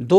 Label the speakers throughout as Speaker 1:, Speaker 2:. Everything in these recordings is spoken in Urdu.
Speaker 1: 2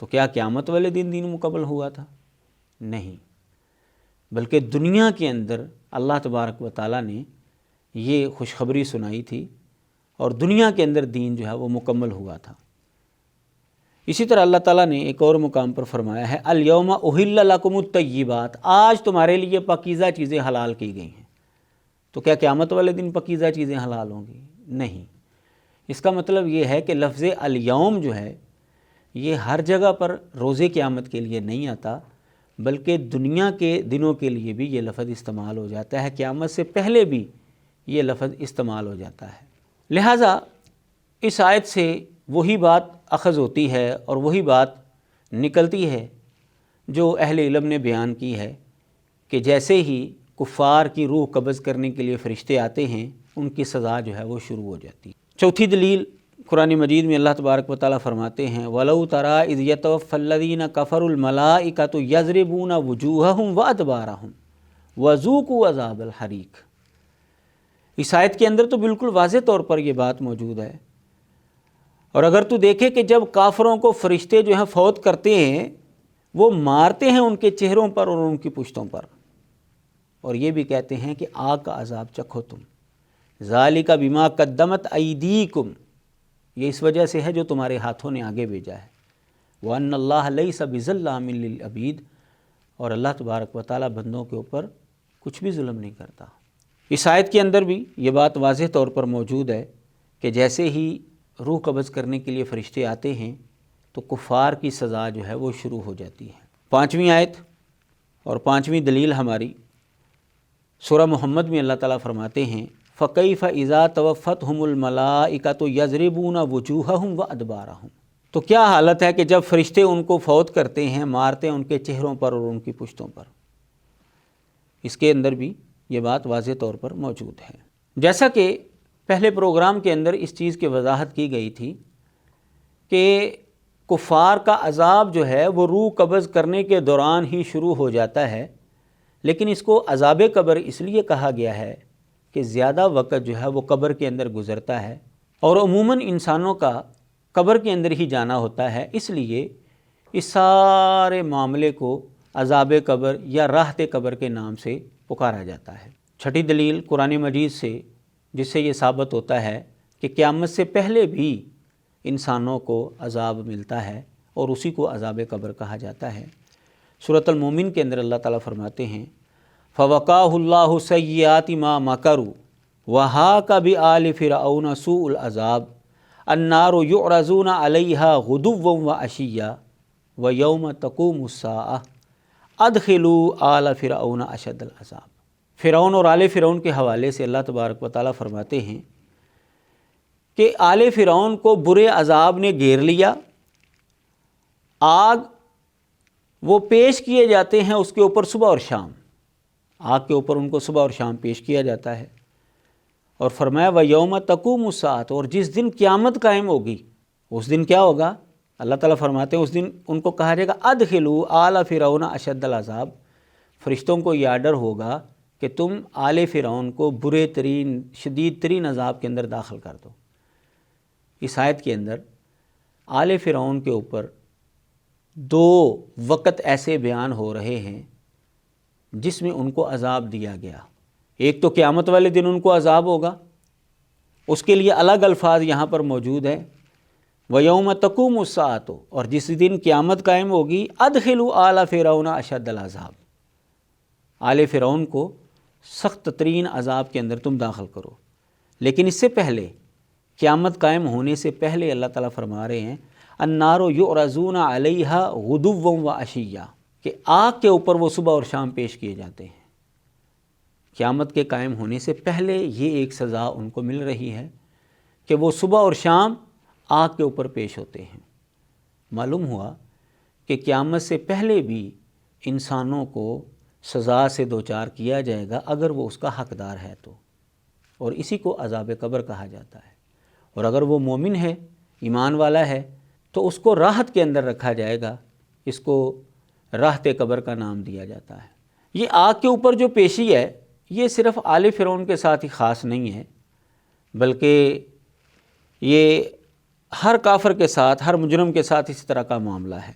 Speaker 1: تو کیا قیامت والے دین مکمل ہوا تھا؟ نہیں، بلکہ دنیا کے اندر اللہ تبارک و تعالیٰ نے یہ خوشخبری سنائی تھی اور دنیا کے اندر دین جو ہے وہ مکمل ہوا تھا۔ اسی طرح اللہ تعالیٰ نے ایک اور مقام پر فرمایا ہے الیوم احل لکم الطیبات، آج تمہارے لیے پاکیزہ چیزیں حلال کی گئی ہیں۔ تو کیا قیامت والے دن پاکیزہ چیزیں حلال ہوں گی؟ نہیں۔ اس کا مطلب یہ ہے کہ لفظ الیوم جو ہے یہ ہر جگہ پر روز قیامت کے لیے نہیں آتا، بلکہ دنیا کے دنوں کے لیے بھی یہ لفظ استعمال ہو جاتا ہے، قیامت سے پہلے بھی یہ لفظ استعمال ہو جاتا ہے۔ لہٰذا اس آیت سے وہی بات اخذ ہوتی ہے اور وہی بات نکلتی ہے جو اہل علم نے بیان کی ہے کہ جیسے ہی کفار کی روح قبض کرنے کے لیے فرشتے آتے ہیں ان کی سزا جو ہے وہ شروع ہو جاتی ہے۔ چوتھی دلیل قرآن مجید میں اللہ تبارک و تعالیٰ فرماتے ہیں وَلَوْ تَرَىٰ إِذْ يَتَوَفَّى الَّذِينَ كَفَرُوا الْمَلَائِكَةُ يَضْرِبُونَ وُجُوهَهُمْ وَأَدْبَارَهُمْ وَذُوقُوا عَذَابَ الْحَرِيقِ۔ اس آیت کے اندر تو بالکل واضح طور پر یہ بات موجود ہے، اور اگر تو دیکھے کہ جب کافروں کو فرشتے جو ہیں فوت کرتے ہیں وہ مارتے ہیں ان کے چہروں پر اور ان کی پشتوں پر، اور یہ بھی کہتے ہیں کہ آگ کا عذاب چکھو تم، ذالک بما قدمت ایدیکم، یہ اس وجہ سے ہے جو تمہارے ہاتھوں نے آگے بھیجا ہے، وَأَنَّ اللَّهَ لَيْسَ بِظَلَّامٍ لِّلْعَبِيدِ، اور اللہ تبارک و تعالیٰ بندوں کے اوپر کچھ بھی ظلم نہیں کرتا۔ اس آیت کے اندر بھی یہ بات واضح طور پر موجود ہے کہ جیسے ہی روح قبض کرنے کے لیے فرشتے آتے ہیں تو کفار کی سزا جو ہے وہ شروع ہو جاتی ہے۔ پانچویں آیت اور پانچویں دلیل ہماری سورہ محمد میں اللہ تعالیٰ فرماتے ہیں فَكَيْفَ إِذَا تَوَفَّتْهُمُ الْمَلَائِكَةُ يَضْرِبُونَ وُجُوهَهُمْ وَأَدْبَارَهُمْ، تو کیا حالت ہے کہ جب فرشتے ان کو فوت کرتے ہیں، مارتے ہیں ان کے چہروں پر اور ان کی پشتوں پر۔ اس کے اندر بھی یہ بات واضح طور پر موجود ہے۔ جیسا کہ پہلے پروگرام کے اندر اس چیز کی وضاحت کی گئی تھی کہ کفار کا عذاب جو ہے وہ روح قبض کرنے کے دوران ہی شروع ہو جاتا ہے، لیکن اس کو عذاب قبر اس لیے کہا گیا ہے کہ زیادہ وقت جو ہے وہ قبر کے اندر گزرتا ہے، اور عموماً انسانوں کا قبر کے اندر ہی جانا ہوتا ہے، اس لیے اس سارے معاملے کو عذاب قبر یا راحت قبر کے نام سے پکارا جاتا ہے۔ چھٹی دلیل قرآن مجید سے جس سے یہ ثابت ہوتا ہے کہ قیامت سے پہلے بھی انسانوں کو عذاب ملتا ہے اور اسی کو عذاب قبر کہا جاتا ہے۔ سورۃ المومن کے اندر اللہ تعالیٰ فرماتے ہیں فَوَقَاهُ اللَّهُ سَيِّئَاتِ مَا مَكَرُوا وَحَاقَ بِآلِ فِرْعَوْنَ سُوءُ الْعَذَابِ النَّارُ يُعْرَضُونَ عَلَيْهَا غُدُوًّا وَعَشِيًّا وَيَوْمَ تَقُومُ السَّاعَةُ أَدْخِلُوا آلَ فِرْعَوْنَ أَشَدَّ الْعَذَابِ۔ فرعون اور آل فرعون کے حوالے سے اللہ تبارک و تعالیٰ فرماتے ہیں کہ آل فرعون کو برے عذاب نے گھیر لیا، آگ وہ پیش کیے جاتے ہیں اس کے اوپر صبح اور شام، آگ کے اوپر ان کو صبح اور شام پیش کیا جاتا ہے، اور فرمایا وَيَوْمَ تَقُومُ السَّاعَةُ، اور جس دن قیامت قائم ہوگی اس دن کیا ہوگا؟ اللہ تعالیٰ فرماتے ہیں اس دن ان کو کہا جائے گا ادخلوا آل فرعون اشد العذاب، فرشتوں کو یہ آرڈر ہوگا کہ تم آل فرعون کو برے ترین شدید ترین عذاب کے اندر داخل کر دو۔ اس آیت کے اندر آل فرعون کے اوپر دو وقت ایسے بیان ہو رہے ہیں جس میں ان کو عذاب دیا گیا۔ ایک تو قیامت والے دن ان کو عذاب ہوگا، اس کے لیے الگ الفاظ یہاں پر موجود ہے وَيَوْمَ تَقُومُ السَّاعَةُ، اور جس دن قیامت قائم ہوگی ادخلوا آل فرعون اشد العذاب، آل فرعون کو سخت ترین عذاب کے اندر تم داخل کرو۔ لیکن اس سے پہلے قیامت قائم ہونے سے پہلے اللہ تعالیٰ فرما رہے ہیں النار یعرضون علیہا غدوا وعشیا، کہ آگ کے اوپر وہ صبح اور شام پیش کیے جاتے ہیں۔ قیامت کے قائم ہونے سے پہلے یہ ایک سزا ان کو مل رہی ہے کہ وہ صبح اور شام آگ کے اوپر پیش ہوتے ہیں۔ معلوم ہوا کہ قیامت سے پہلے بھی انسانوں کو سزا سے دوچار کیا جائے گا اگر وہ اس کا حقدار ہے تو، اور اسی کو عذاب قبر کہا جاتا ہے۔ اور اگر وہ مومن ہے، ایمان والا ہے، تو اس کو راحت کے اندر رکھا جائے گا، اس کو راحت قبر کا نام دیا جاتا ہے۔ یہ آگ کے اوپر جو پیشی ہے یہ صرف آل فرعون کے ساتھ ہی خاص نہیں ہے، بلکہ یہ ہر کافر کے ساتھ، ہر مجرم کے ساتھ اس طرح کا معاملہ ہے۔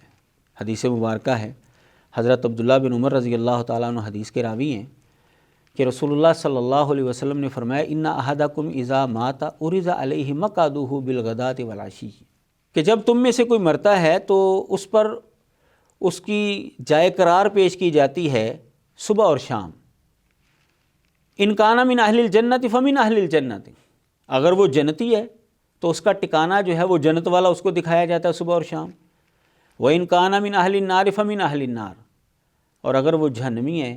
Speaker 1: حدیث مبارکہ ہے، حضرت عبداللہ بن عمر رضی اللہ تعالیٰ عنہ حدیث کے راوی ہیں کہ رسول اللہ صلی اللہ علیہ وسلم نے فرمایا ان احدکم اذا مات عرض علیہ مقعدہ بالغداۃ والعشی، کہ جب تم میں سے کوئی مرتا ہے تو اس پر اس کی جائے قرار پیش کی جاتی ہے صبح اور شام۔ ان کان من اہل الجنت فمن اہل الجنت، اگر وہ جنتی ہے تو اس کا ٹکانہ جو ہے وہ جنت والا اس کو دکھایا جاتا ہے صبح اور شام۔ وَإِن كَانَ مِنْ أَهْلِ النَّارِ فَمِنْ أَهْلِ النَّارِ، اور اگر وہ جہنمی ہے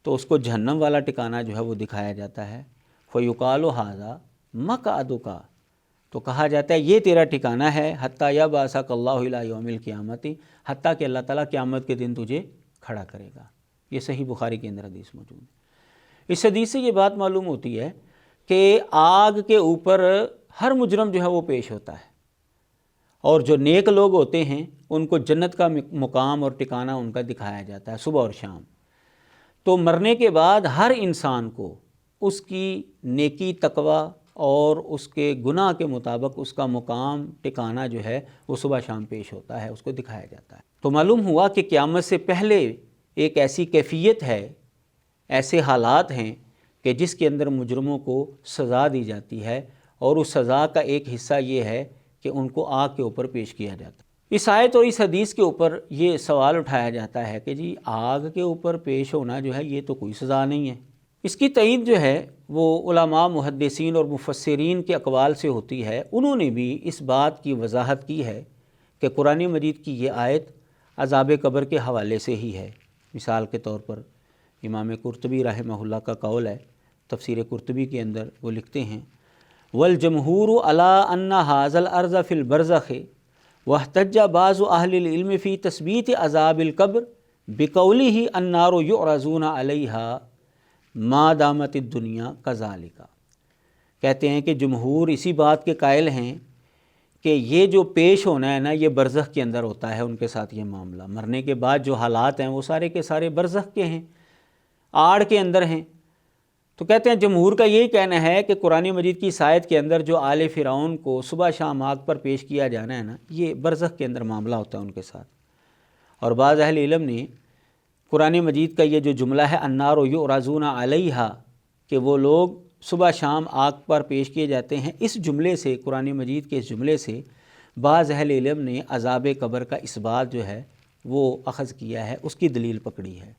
Speaker 1: تو اس کو جہنم والا ٹکانہ جو ہے وہ دکھایا جاتا ہے۔ فَيُقَالُ هَذَا مَقْعَدُكَ، تو کہا جاتا ہے یہ تیرا ٹھکانہ ہے، حتیٰ یبعثک اللہ الی یوم القیامت، حتیٰ کہ اللہ تعالیٰ قیامت کے دن تجھے کھڑا کرے گا۔ یہ صحیح بخاری کے اندر حدیث موجود ہے۔ اس حدیث سے یہ بات معلوم ہوتی ہے کہ آگ کے اوپر ہر مجرم جو ہے وہ پیش ہوتا ہے، اور جو نیک لوگ ہوتے ہیں ان کو جنت کا مقام اور ٹھکانہ ان کا دکھایا جاتا ہے صبح اور شام۔ تو مرنے کے بعد ہر انسان کو اس کی نیکی، تقوی اور اس کے گناہ کے مطابق اس کا مقام، ٹھکانہ جو ہے وہ صبح شام پیش ہوتا ہے، اس کو دکھایا جاتا ہے۔ تو معلوم ہوا کہ قیامت سے پہلے ایک ایسی کیفیت ہے، ایسے حالات ہیں کہ جس کے اندر مجرموں کو سزا دی جاتی ہے، اور اس سزا کا ایک حصہ یہ ہے کہ ان کو آگ کے اوپر پیش کیا جاتا ہے۔ اس آیت اور اس حدیث کے اوپر یہ سوال اٹھایا جاتا ہے کہ جی آگ کے اوپر پیش ہونا جو ہے یہ تو کوئی سزا نہیں ہے۔ اس کی تائید جو ہے وہ علماء، محدثین اور مفسرین کے اقوال سے ہوتی ہے۔ انہوں نے بھی اس بات کی وضاحت کی ہے کہ قرآن مجید کی یہ آیت عذاب قبر کے حوالے سے ہی ہے۔ مثال کے طور پر امام قرطبی رحمہ اللہ کا قول ہے، تفسیر قرطبی کے اندر وہ لکھتے ہیں والجمہور علی ان ھذا الارض فی البرزخ واحتج بعض اہل العلم فی تثبیت عذاب القبر بقولہ النار یعرضون علیہا ما دامت الدنیا کذالک، کہتے ہیں کہ جمہور اسی بات کے قائل ہیں کہ یہ جو پیش ہونا ہے نا یہ برزخ کے اندر ہوتا ہے، ان کے ساتھ یہ معاملہ مرنے کے بعد جو حالات ہیں وہ سارے کے سارے برزخ کے ہیں، آڑ کے اندر ہیں۔ تو کہتے ہیں جمہور کا یہی کہنا ہے کہ قرآن مجید کی آیت کے اندر جو آل فرعون کو صبح شام آگ پر پیش کیا جانا ہے نا یہ برزخ کے اندر معاملہ ہوتا ہے ان کے ساتھ۔ اور بعض اہل علم نے قرآن مجید کا یہ جو جملہ ہے النار یعرضون علیہا، کہ وہ لوگ صبح شام آگ پر پیش کیے جاتے ہیں، اس جملے سے، قرآن مجید کے اس جملے سے بعض اہل علم نے عذاب قبر کا اس بات جو ہے وہ اخذ کیا ہے، اس کی دلیل پکڑی ہے۔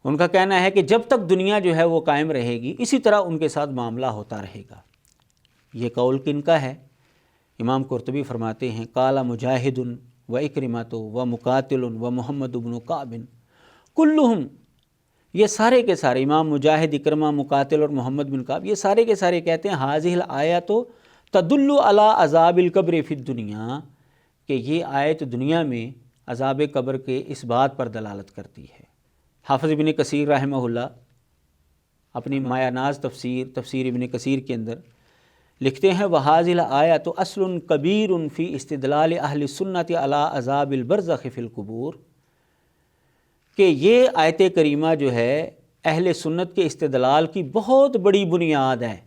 Speaker 1: ان کا کہنا ہے کہ جب تک دنیا جو ہے وہ قائم رہے گی اسی طرح ان کے ساتھ معاملہ ہوتا رہے گا۔ یہ قول کن کا ہے؟ امام قرطبی فرماتے ہیں قال مجاہد و اکرمۃ و مقاتل و محمد بن کعب کلہم، یہ سارے کے سارے امام مجاہد، اکرمہ، مقاتل اور محمد بن کعب یہ سارے کے سارے کہتے ہیں حاذہ الآیۃ تدل علی عذاب القبر فی الدنیا، کہ یہ آیت دنیا میں عذاب قبر کے اس بات پر دلالت کرتی ہے۔ حافظ ابن کثیر رحمہ اللہ اپنی مایہ ناز تفسیر ابن کثیر کے اندر لکھتے ہیں وَهَذِهِ الْآیَةُ أَصْلٌ كَبِيرٌ فِي اسْتِدْلَالِ أَهْلِ السُّنَّةِ عَلَىٰ عَذَابِ الْبَرْزَخِ فِي الْقُبُورِ، کہ یہ آیت کریمہ جو ہے اہل سنت کے استدلال کی بہت بڑی بنیاد ہے،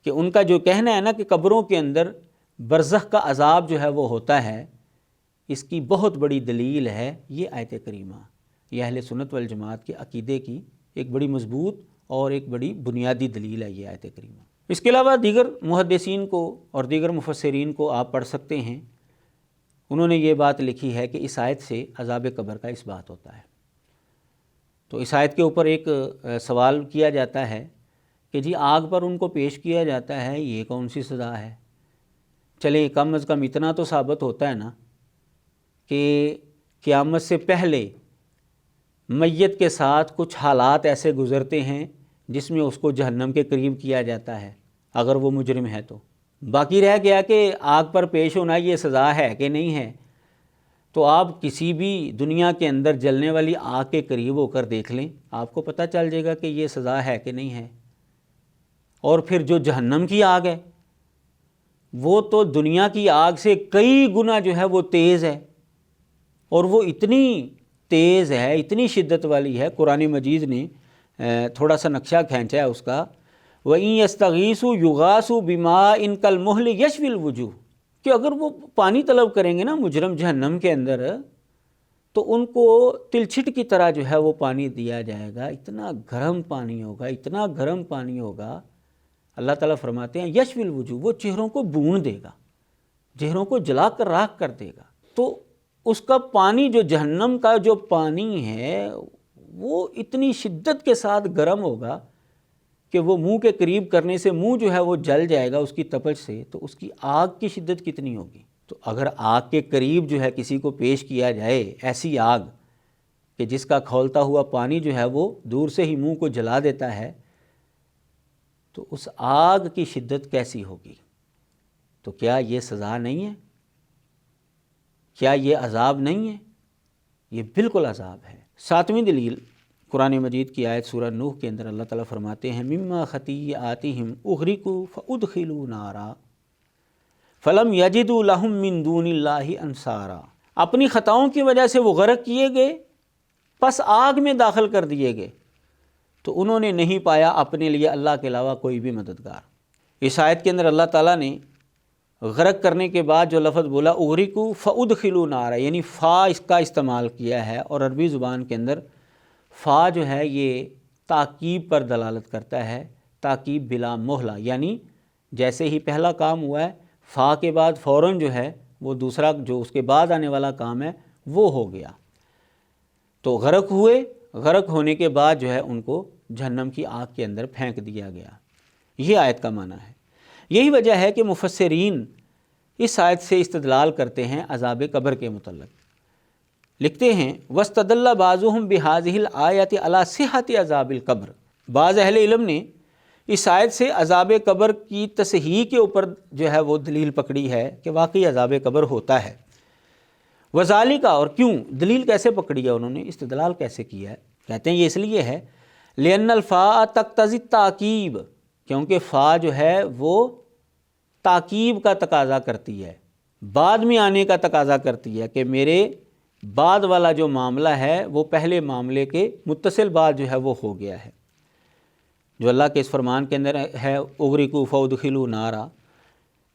Speaker 1: کہ ان کا جو کہنا ہے نا کہ قبروں کے اندر برزخ کا عذاب جو ہے وہ ہوتا ہے، اس کی بہت بڑی دلیل ہے یہ آیت کریمہ۔ یہ اہل سنت والجماعت کے عقیدے کی ایک بڑی مضبوط اور ایک بڑی بنیادی دلیل ہے یہ آیت کریمہ۔ اس کے علاوہ دیگر محدثین کو اور دیگر مفسرین کو آپ پڑھ سکتے ہیں، انہوں نے یہ بات لکھی ہے کہ اس آیت سے عذاب قبر کا اس بات ہوتا ہے۔ تو اس آیت کے اوپر ایک سوال کیا جاتا ہے کہ جی آگ پر ان کو پیش کیا جاتا ہے، یہ کون سی سزا ہے؟ چلیں کم از کم اتنا تو ثابت ہوتا ہے نا کہ قیامت سے پہلے میت کے ساتھ کچھ حالات ایسے گزرتے ہیں جس میں اس کو جہنم کے قریب کیا جاتا ہے اگر وہ مجرم ہے تو۔ باقی رہ گیا کہ آگ پر پیش ہونا یہ سزا ہے کہ نہیں ہے، تو آپ کسی بھی دنیا کے اندر جلنے والی آگ کے قریب ہو کر دیکھ لیں، آپ کو پتہ چل جائے گا کہ یہ سزا ہے کہ نہیں ہے۔ اور پھر جو جہنم کی آگ ہے وہ تو دنیا کی آگ سے کئی گنا جو ہے وہ تیز ہے، اور وہ اتنی تیز ہے، اتنی شدت والی ہے، قرآن مجید نے تھوڑا سا نقشہ کھینچا ہے اس کا، وَإِن يَسْتَغِيثُوا يُغَاثُوا بِمَاءٍ كَالْمُهْلِ يَشْوِي الْوُجُوهَ، کہ اگر وہ پانی طلب کریں گے نا مجرم جہنم کے اندر، تو ان کو تلچھٹ کی طرح جو ہے وہ پانی دیا جائے گا، اتنا گرم پانی ہوگا، اتنا گرم پانی ہوگا۔ اللہ تعالیٰ فرماتے ہیں یشوی الوجوہ، وہ چہروں کو بھون دے گا، چہروں کو جلا کر راکھ کر دے گا۔ تو اس کا پانی، جو جہنم کا جو پانی ہے، وہ اتنی شدت کے ساتھ گرم ہوگا کہ وہ منہ کے قریب کرنے سے منہ جو ہے وہ جل جائے گا اس کی تپش سے۔ تو اس کی آگ کی شدت کتنی ہوگی؟ تو اگر آگ کے قریب جو ہے کسی کو پیش کیا جائے ایسی آگ کہ جس کا کھولتا ہوا پانی جو ہے وہ دور سے ہی منہ کو جلا دیتا ہے، تو اس آگ کی شدت کیسی ہوگی؟ تو کیا یہ سزا نہیں ہے؟ کیا یہ عذاب نہیں ہے؟ یہ بالکل عذاب ہے۔ 7ویں دلیل قرآن مجید کی آیت سورہ نوح کے اندر اللہ تعالیٰ فرماتے ہیں مما خطیئاتہم اغرقوا فادخلوا نارا فلم یجدوا لہم من دون اللہ انصارا۔ اپنی خطاؤں کی وجہ سے وہ غرق کیے گئے، پس آگ میں داخل کر دیے گئے، تو انہوں نے نہیں پایا اپنے لیے اللہ کے علاوہ کوئی بھی مددگار۔ اس آیت کے اندر اللہ تعالیٰ نے غرق کرنے کے بعد جو لفظ بولا اغرقوا فادخلوا نارا، یعنی فا اس کا استعمال کیا ہے، اور عربی زبان کے اندر فا جو ہے یہ تاکیب پر دلالت کرتا ہے، تاکیب بلا مہلہ، یعنی جیسے ہی پہلا کام ہوا ہے فا کے بعد فوراً جو ہے وہ دوسرا جو اس کے بعد آنے والا کام ہے وہ ہو گیا۔ تو غرق ہوئے، غرق ہونے کے بعد جو ہے ان کو جہنم کی آگ کے اندر پھینک دیا گیا۔ یہ آیت کا معنی ہے۔ یہی وجہ ہے کہ مفسرین اس آیت سے استدلال کرتے ہیں عذاب قبر کے متعلق۔ لکھتے ہیں وَاسْتَدَلَّ بَعْضُهُمْ بِهَذِهِ الْآيَةِ عَلَى صِحَّةِ عَذَابِ الْقَبْرِ۔ بعض اہل علم نے اس آیت سے عذاب قبر کی تصحیح کے اوپر جو ہے وہ دلیل پکڑی ہے کہ واقعی عذاب قبر ہوتا ہے۔ وذالک، اور کیوں دلیل کیسے پکڑی ہے انہوں نے، استدلال کیسے کیا ہے؟ کہتے ہیں یہ اس لیے ہے لأن الفاء تقتضی التعقیب، کیونکہ فا جو ہے وہ تاکیب کا تقاضا کرتی ہے، بعد میں آنے کا تقاضا کرتی ہے کہ میرے بعد والا جو معاملہ ہے وہ پہلے معاملے کے متصل بعد جو ہے وہ ہو گیا ہے۔ جو اللہ کے اس فرمان کے اندر ہے اغرقوا فادخلوا نارا،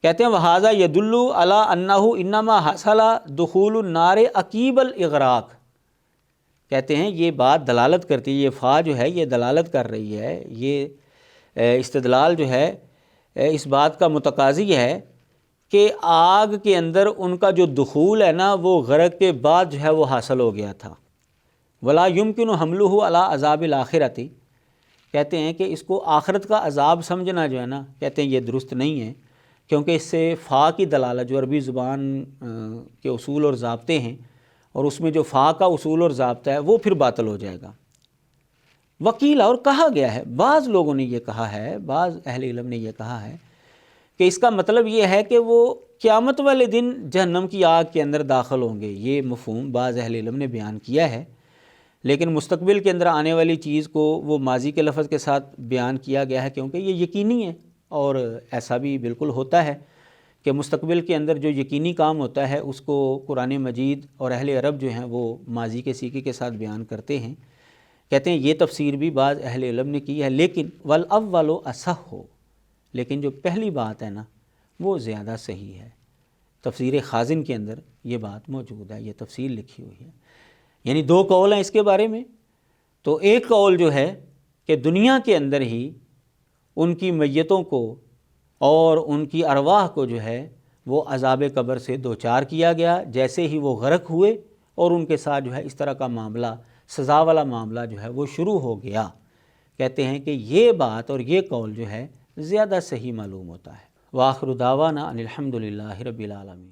Speaker 1: کہتے ہیں وہذا یدل علی انہ انما حصل دخول النار عقیب الاغراق۔ کہتے ہیں یہ بات دلالت کرتی ہے، یہ فا جو ہے یہ دلالت کر رہی ہے، یہ استدلال جو ہے اس بات کا متقاضی ہے کہ آگ کے اندر ان کا جو دخول ہے نا وہ غرق کے بعد جو ہے وہ حاصل ہو گیا تھا۔ ولا یمکن حملہ علی عذاب الآخرۃ، کہتے ہیں کہ اس کو آخرت کا عذاب سمجھنا جو ہے نا، کہتے ہیں یہ درست نہیں ہے، کیونکہ اس سے فا کی دلالت جو عربی زبان کے اصول اور ضابطے ہیں، اور اس میں جو فا کا اصول اور ضابطہ ہے وہ پھر باطل ہو جائے گا۔ وکیل، اور کہا گیا ہے، بعض لوگوں نے یہ کہا ہے، بعض اہل علم نے یہ کہا ہے کہ اس کا مطلب یہ ہے کہ وہ قیامت والے دن جہنم کی آگ کے اندر داخل ہوں گے۔ یہ مفہوم بعض اہل علم نے بیان کیا ہے، لیکن مستقبل کے اندر آنے والی چیز کو وہ ماضی کے لفظ کے ساتھ بیان کیا گیا ہے، کیونکہ یہ یقینی ہے، اور ایسا بھی بالکل ہوتا ہے کہ مستقبل کے اندر جو یقینی کام ہوتا ہے اس کو قرآن مجید اور اہل عرب جو ہیں وہ ماضی کے سیکھے کے ساتھ بیان کرتے ہیں۔ کہتے ہیں یہ تفسیر بھی بعض اہل علم نے کی ہے، لیکن والاول اصح، لیکن جو پہلی بات ہے نا وہ زیادہ صحیح ہے۔ تفسیر خازن کے اندر یہ بات موجود ہے، یہ تفسیر لکھی ہوئی ہے، یعنی دو قول ہیں اس کے بارے میں۔ تو ایک قول جو ہے کہ دنیا کے اندر ہی ان کی میتوں کو اور ان کی ارواح کو جو ہے وہ عذاب قبر سے دوچار کیا گیا، جیسے ہی وہ غرق ہوئے اور ان کے ساتھ جو ہے اس طرح کا معاملہ، سزا والا معاملہ جو ہے وہ شروع ہو گیا۔ کہتے ہیں کہ یہ بات اور یہ قول جو ہے زیادہ صحیح معلوم ہوتا ہے۔ وآخر دعوانا ان الحمد للہ رب العالمین۔